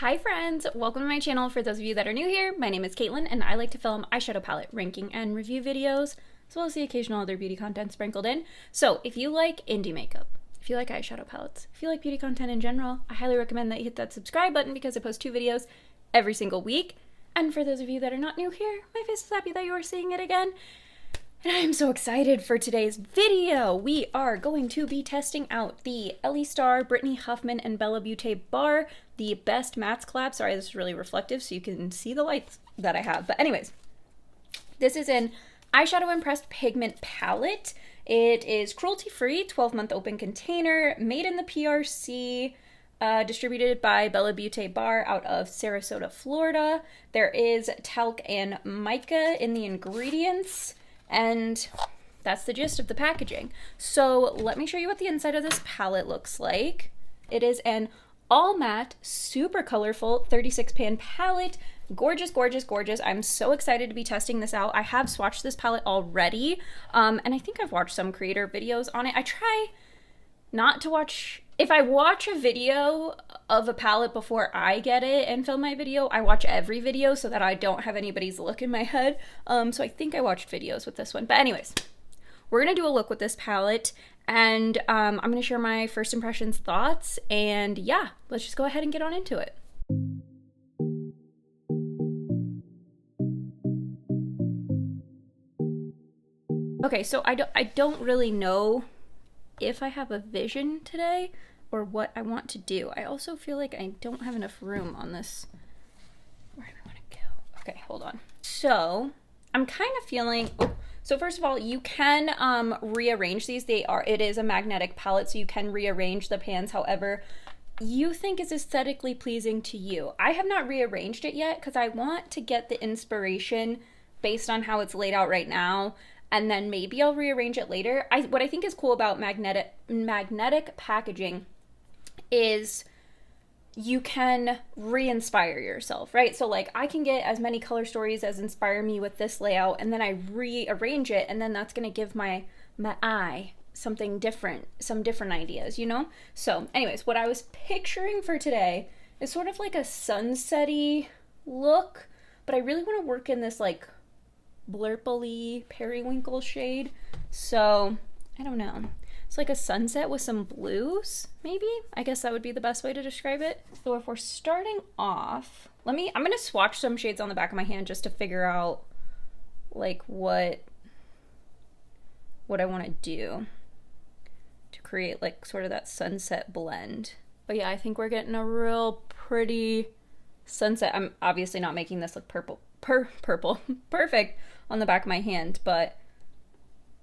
Hi friends, welcome to my channel. For those of you that are new here, my name is Katelyn and I like to film eyeshadow palette ranking and review videos, as well as the occasional other beauty content sprinkled in. So if you like indie makeup, if you like eyeshadow palettes, if you like beauty content in general, I highly recommend that you hit that subscribe button because I post 2 videos every single week. And for those of you that are not new here, my face is happy that you are seeing it again. And I am so excited for today's video. We are going to be testing out the Ellie Starr, Brittany Huffman, and Bellabeautebar, the Best Mattes collab. Sorry, this is really reflective so you can see the lights that I have. But anyways, this is an eyeshadow impressed pigment palette. It is cruelty-free, 12-month open container, made in the PRC, distributed by Bellabeautebar out of Sarasota, Florida. There is talc and mica in the ingredients. And that's the gist of the packaging. So let me show you what the inside of this palette looks like. It is an all matte, super colorful 36 pan palette. Gorgeous, gorgeous, gorgeous. I'm so excited to be testing this out. I have swatched this palette already, and I think I've watched some creator videos on it. I try not to watch, if I watch a video of a palette before I get it and film my video, I watch every video so that I don't have anybody's look in my head. So I think I watched videos with this one. But anyways, we're gonna do a look with this palette and I'm gonna share my first impressions, thoughts, and yeah, let's just go ahead and get on into it. Okay, so I don't really know if I have a vision today or what I want to do. I also feel like I don't have enough room on this. Where do I want to go? Okay, hold on. So I'm kind of feeling, so first of all, you can rearrange these. It is a magnetic palette, so you can rearrange the pans however you think is aesthetically pleasing to you. I have not rearranged it yet because I want to get the inspiration based on how it's laid out right now, and then maybe I'll rearrange it later. What I think is cool about magnetic packaging is you can re-inspire yourself, right? So like I can get as many color stories as inspire me with this layout, and then I rearrange it, and then that's gonna give my eye something different, some different ideas, you know? So anyways, what I was picturing for today is sort of like a sunset-y look, but I really wanna work in this like blurply periwinkle shade. So I don't know, it's like a sunset with some blues, maybe. I guess that would be the best way to describe it. So if we're starting off, I'm gonna swatch some shades on the back of my hand just to figure out like what I want to do to create like sort of that sunset blend. But yeah, I think we're getting a real pretty sunset. I'm obviously not making this look perfect on the back of my hand, but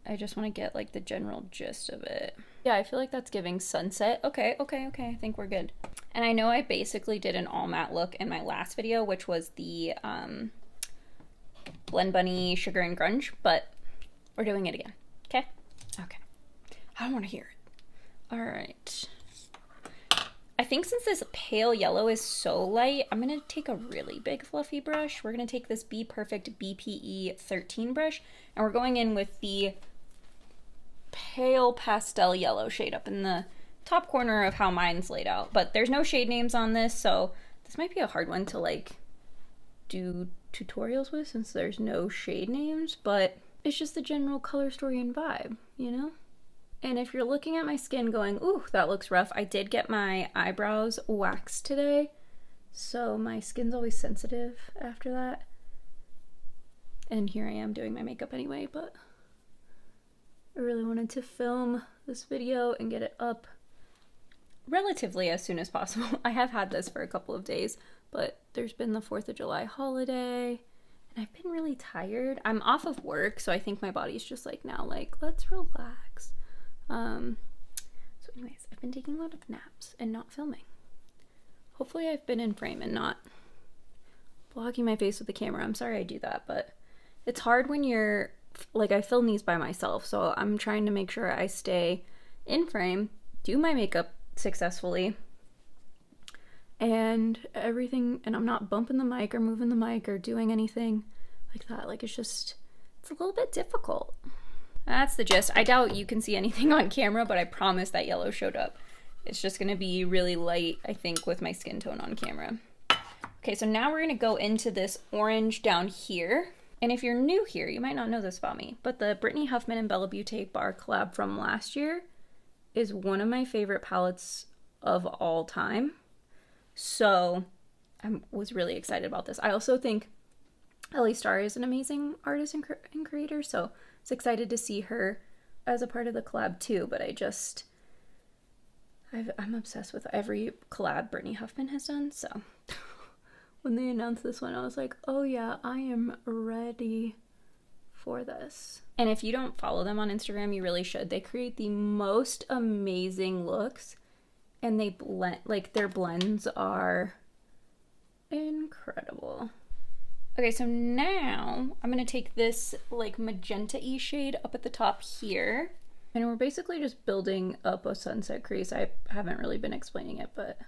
I just want to get like the general gist of it. Yeah, I feel like that's giving sunset. Okay, I think we're good. And I know I basically did an all matte look in my last video, which was the Blend Bunny Sugar and Grunge, but we're doing it again. Okay. I don't want to hear it. All right. I think since this pale yellow is so light, I'm going to take a really big fluffy brush. We're going to take this Be Perfect BPE 13 brush, and we're going in with the pale pastel yellow shade up in the top corner of how mine's laid out. But there's no shade names on this, so this might be a hard one to like do tutorials with since there's no shade names, but it's just the general color story and vibe, you know? And if you're looking at my skin going, ooh, that looks rough, I did get my eyebrows waxed today, so my skin's always sensitive after that. And here I am doing my makeup anyway, but I really wanted to film this video and get it up relatively as soon as possible. I have had this for a couple of days, but there's been the 4th of July holiday, and I've been really tired. I'm off of work, so I think my body's just like now, like, let's relax. So anyways, I've been taking a lot of naps and not filming. Hopefully I've been in frame and not blocking my face with the camera. I'm sorry I do that, but it's hard when you're, like, I film these by myself, so I'm trying to make sure I stay in frame, do my makeup successfully, and everything, and I'm not bumping the mic or moving the mic or doing anything like that. Like, it's a little bit difficult. That's the gist. I doubt you can see anything on camera, but I promise that yellow showed up. It's just gonna be really light, I think, with my skin tone on camera. Okay, so now we're gonna go into this orange down here. And if you're new here, you might not know this about me, but the Brittany Huffman and Bellabeautebar collab from last year is one of my favorite palettes of all time. So I was really excited about this. I also think Ellie Starr is an amazing artist and creator, so I was excited to see her as a part of the collab too, but I'm obsessed with every collab Brittany Huffman has done, so when they announced this one, I was like, oh yeah, I am ready for this. And if you don't follow them on Instagram, you really should. They create the most amazing looks, and they blend, like, their blends are incredible. Okay, so now I'm gonna take this like magenta-y shade up at the top here, and we're basically just building up a sunset crease. I haven't really been explaining it, but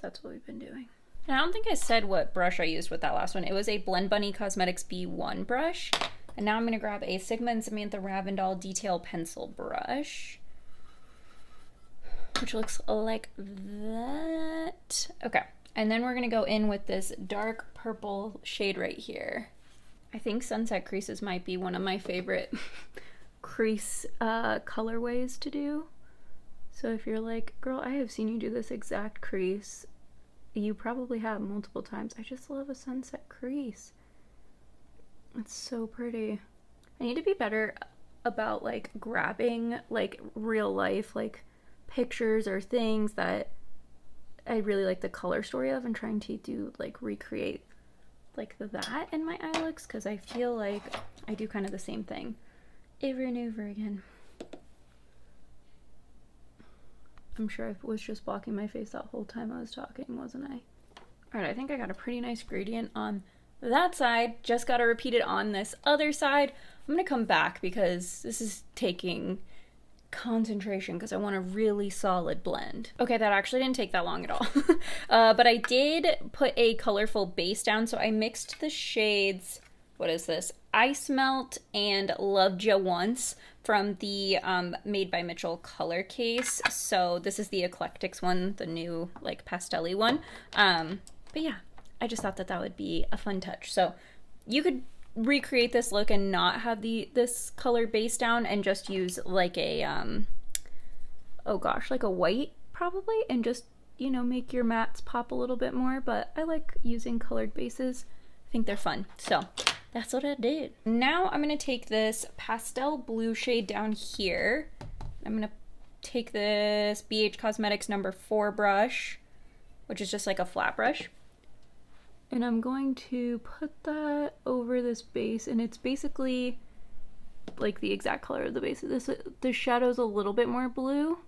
that's what we've been doing. And I don't think I said what brush I used with that last one. It was a Blend Bunny Cosmetics B1 brush. And now I'm gonna grab a Sigma and Samantha Ravndal Detail Pencil brush, which looks like that. Okay, and then we're gonna go in with this dark purple shade right here. I think sunset creases might be one of my favorite crease colorways to do. So if you're like, girl, I have seen you do this exact crease, you probably have multiple times. I just love a sunset crease. It's so pretty. I need to be better about like grabbing like real life like pictures or things that I really like the color story of, and trying to do like recreate like that in my eye looks, because I feel like I do kind of the same thing over and over again. I'm sure I was just blocking my face that whole time I was talking, wasn't I? All right, I think I got a pretty nice gradient on that side. Just got to repeat it on this other side. I'm gonna come back because this is taking concentration because I want a really solid blend. Okay, that actually didn't take that long at all. But I did put a colorful base down, so I mixed the shades, what is this? Ice Melt and Loved Ya Once from the Made by Mitchell color case. So this is the Eclectics one, the new like pastel-y one. But yeah, I just thought that that would be a fun touch. So you could recreate this look and not have this color base down and just use like a oh gosh, like a white probably, and just, you know, make your mattes pop a little bit more. But I like using colored bases. I think they're fun. So that's what I did. Now I'm gonna take this pastel blue shade down here. I'm gonna take this BH Cosmetics number 4 brush, which is just like a flat brush. And I'm going to put that over this base, and it's basically like the exact color of the base. The shadow's a little bit more blue,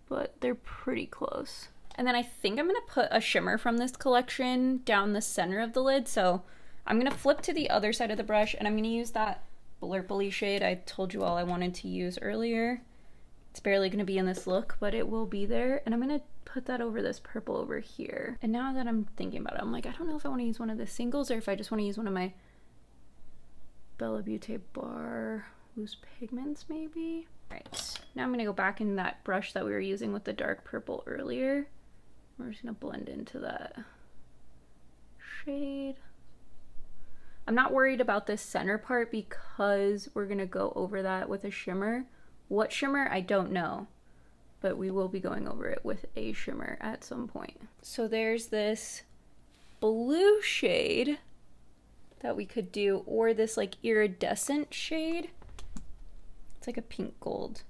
but they're pretty close. And then I think I'm gonna put a shimmer from this collection down the center of the lid. So I'm gonna flip to the other side of the brush, and I'm gonna use that Blurply shade I told you all I wanted to use earlier. It's barely gonna be in this look, but it will be there. And I'm gonna put that over this purple over here. And now that I'm thinking about it, I'm like, I don't know if I wanna use one of the singles or if I just wanna use one of my Bellabeautebar loose pigments maybe. All right, now I'm gonna go back in that brush that we were using with the dark purple earlier. We're just gonna blend into that shade. I'm not worried about this center part because we're gonna go over that with a shimmer. What shimmer, I don't know, but we will be going over it with a shimmer at some point. So there's this blue shade that we could do, or this like iridescent shade. It's like a pink gold.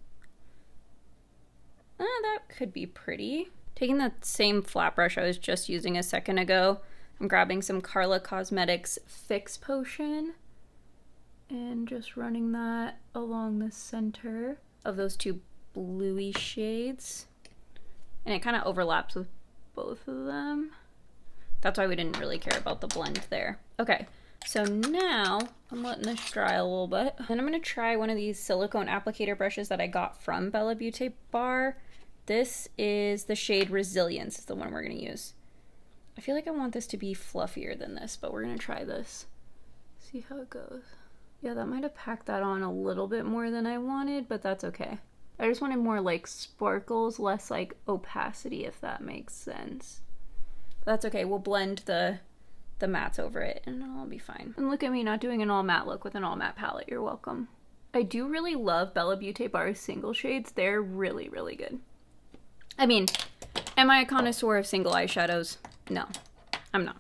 That could be pretty. Taking that same flat brush I was just using a second ago, I'm grabbing some Carla Cosmetics Fix Potion and just running that along the center of those two bluey shades. And it kind of overlaps with both of them. That's why we didn't really care about the blend there. Okay, so now I'm letting this dry a little bit. Then I'm gonna try one of these silicone applicator brushes that I got from Bellabeautebar. This is the shade Resilience, is the one we're gonna use. I feel like I want this to be fluffier than this, but we're gonna try this. See how it goes. Yeah, that might have packed that on a little bit more than I wanted, but that's okay. I just wanted more like sparkles, less like opacity, if that makes sense. But that's okay. We'll blend the mattes over it and it'll all be fine. And look at me not doing an all matte look with an all matte palette. You're welcome. I do really love Bellabeautebar's single shades. They're really, really good. I mean, am I a connoisseur of single eyeshadows? No, I'm not.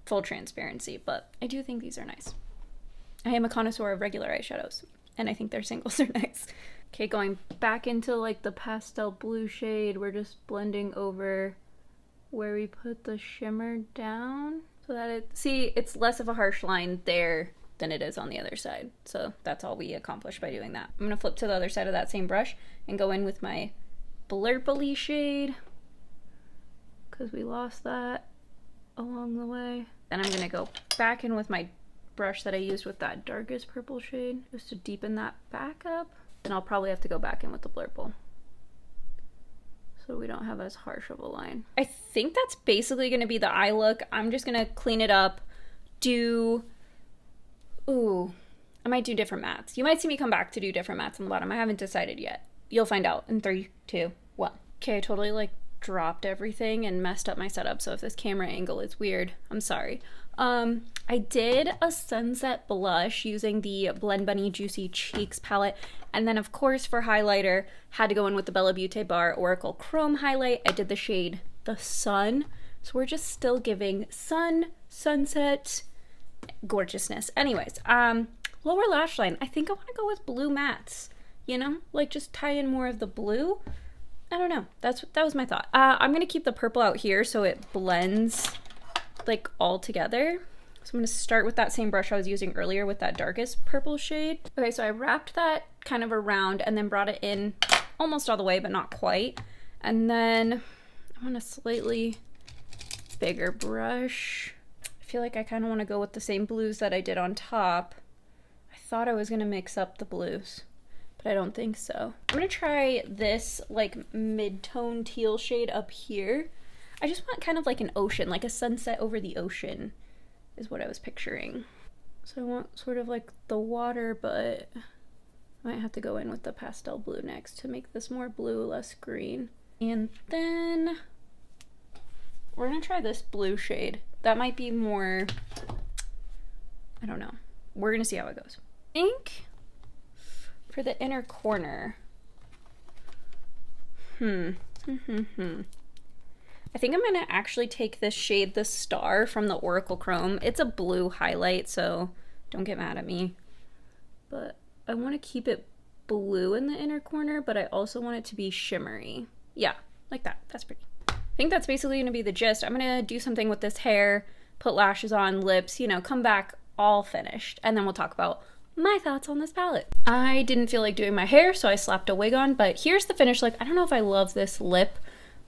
Full transparency, but I do think these are nice. I am a connoisseur of regular eyeshadows, and I think their singles are nice. Okay, going back into like the pastel blue shade, we're just blending over where we put the shimmer down so that it's less of a harsh line there than it is on the other side. So that's all we accomplished by doing that. I'm gonna flip to the other side of that same brush and go in with my blurply shade because we lost that along the way. Then I'm gonna go back in with my brush that I used with that darkest purple shade just to deepen that back up. Then I'll probably have to go back in with the blurple so we don't have as harsh of a line. I think that's basically gonna be the eye look. I'm just gonna clean it up, I might do different mattes. You might see me come back to do different mattes on the bottom. I haven't decided yet. You'll find out in 3, 2, 1. Okay, I totally like dropped everything and messed up my setup, so if this camera angle is weird, I'm sorry. I did a sunset blush using the Blend Bunny Juicy Cheeks palette, and then of course for highlighter, had to go in with the Bellabeautebar Oracle Chrome highlight. I did the shade The Sun, so we're just still giving sun, sunset, gorgeousness. Anyways, lower lash line. I think I want to go with blue mattes, you know, like just tie in more of the blue. I don't know. That was my thought. I'm gonna keep the purple out here so it blends like all together. So I'm gonna start with that same brush I was using earlier with that darkest purple shade. Okay, so I wrapped that kind of around and then brought it in almost all the way, but not quite. And then I want a slightly bigger brush. I feel like I kind of want to go with the same blues that I did on top. I thought I was gonna mix up the blues, but I don't think so. I'm gonna try this like mid-tone teal shade up here. I just want kind of like an ocean, like a sunset over the ocean is what I was picturing. So I want sort of like the water, but I might have to go in with the pastel blue next to make this more blue, less green. And then we're gonna try this blue shade. That might be more, I don't know. We're gonna see how it goes. I think for the inner corner, I think I'm gonna actually take this shade, the Star from the Oracle Chrome. It's a blue highlight, so don't get mad at me. But I want to keep it blue in the inner corner, but I also want it to be shimmery. Yeah, like that. That's pretty. I think that's basically gonna be the gist. I'm gonna do something with this hair, put lashes on, lips, you know, come back all finished, and then we'll talk about my thoughts on this palette. I didn't feel like doing my hair, so I slapped a wig on, but here's the finished look. I don't know if I love this lip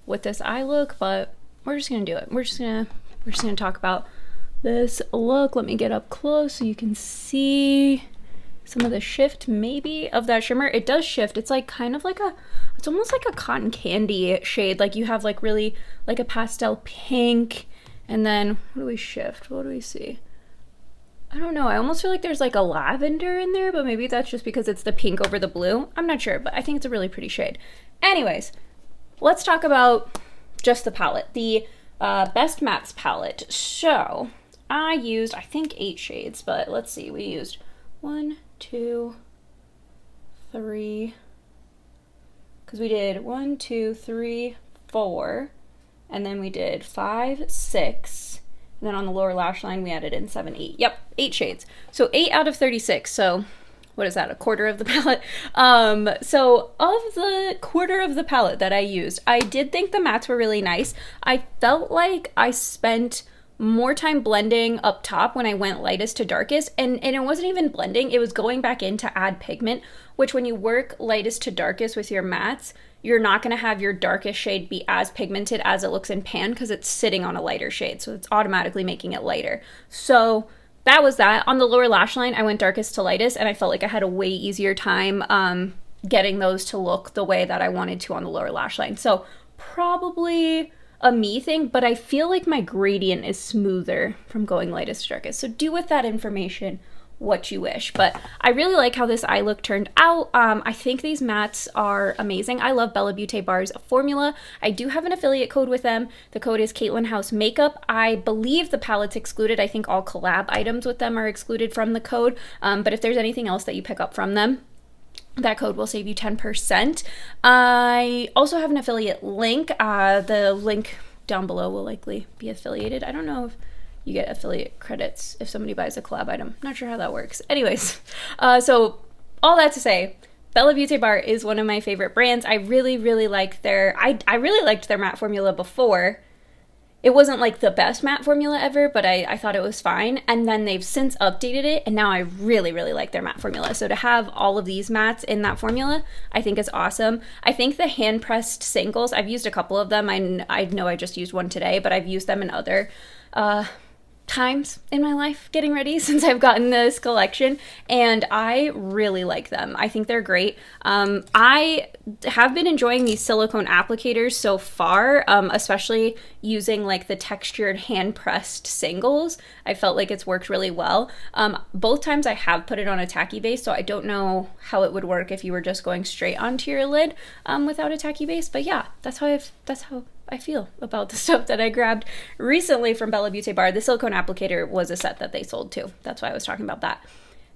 with this eye look, but we're just gonna do it. We're just gonna talk about this look. Let me get up close so you can see some of the shift maybe of that shimmer. It does shift. It's like kind of like it's almost like a cotton candy shade. Like you have like really like a pastel pink, and then what do we shift? What do we see? I don't know. I almost feel like there's like a lavender in there, but maybe that's just because it's the pink over the blue. I'm not sure, but I think it's a really pretty shade. Anyways, let's talk about just the palette, the Best Mattes palette. So I used, I think 8 shades, but let's see. We used 1, 2, 3, because we did 1, 2, 3, 4, and then we did 5, 6, and then on the lower lash line we added in 7, 8. Yep, 8 shades. So 8 out of 36. So what is that, a quarter of the palette? So of the quarter of the palette that I used, I did think the mattes were really nice. I felt like I spent more time blending up top when I went lightest to darkest, and it wasn't even blending, it was going back in to add pigment, which when you work lightest to darkest with your mattes, you're not going to have your darkest shade be as pigmented as it looks in pan because it's sitting on a lighter shade, so it's automatically making it lighter. So that was that. On the lower lash line, I went darkest to lightest, and I felt like I had a way easier time getting those to look the way that I wanted to on the lower lash line. So probably a me thing, but I feel like my gradient is smoother from going lightest to darkest. So do with that information what you wish. But I really like how this eye look turned out. I think these mattes are amazing. I love Bellabeautebar's formula. I do have an affiliate code with them. The code is KATELYNHOUSEMAKEUP. I believe the palette's excluded. I think all collab items with them are excluded from the code. But if there's anything else that you pick up from them, that code will save you 10%. I also have an affiliate link. The link down below will likely be affiliated. I don't know if you get affiliate credits if somebody buys a collab item. Not sure how that works. Anyways, so all that to say, Bellabeautebar is one of my favorite brands. I really, really like their, I really liked their matte formula before. It wasn't like the best matte formula ever, but I thought it was fine. And then they've since updated it, and now I really, really like their matte formula. So to have all of these mattes in that formula, I think is awesome. I think the hand-pressed singles, I've used a couple of them. I know I just used one today, but I've used them in other times in my life getting ready since I've gotten this collection, and I really like them. I think they're great. I have been enjoying these silicone applicators so far, especially using like the textured hand-pressed singles. I felt like it's worked really well. Both times I have put it on a tacky base, so I don't know how it would work if you were just going straight onto your lid without a tacky base, but yeah, that's how I feel about the stuff that I grabbed recently from Bellabeautebar. The silicone applicator was a set that they sold too. That's why I was talking about that.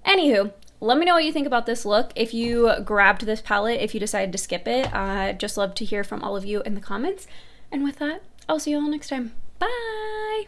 Anywho, let me know what you think about this look. If you grabbed this palette, if you decided to skip it, just love to hear from all of you in the comments. And with that, I'll see you all next time. Bye!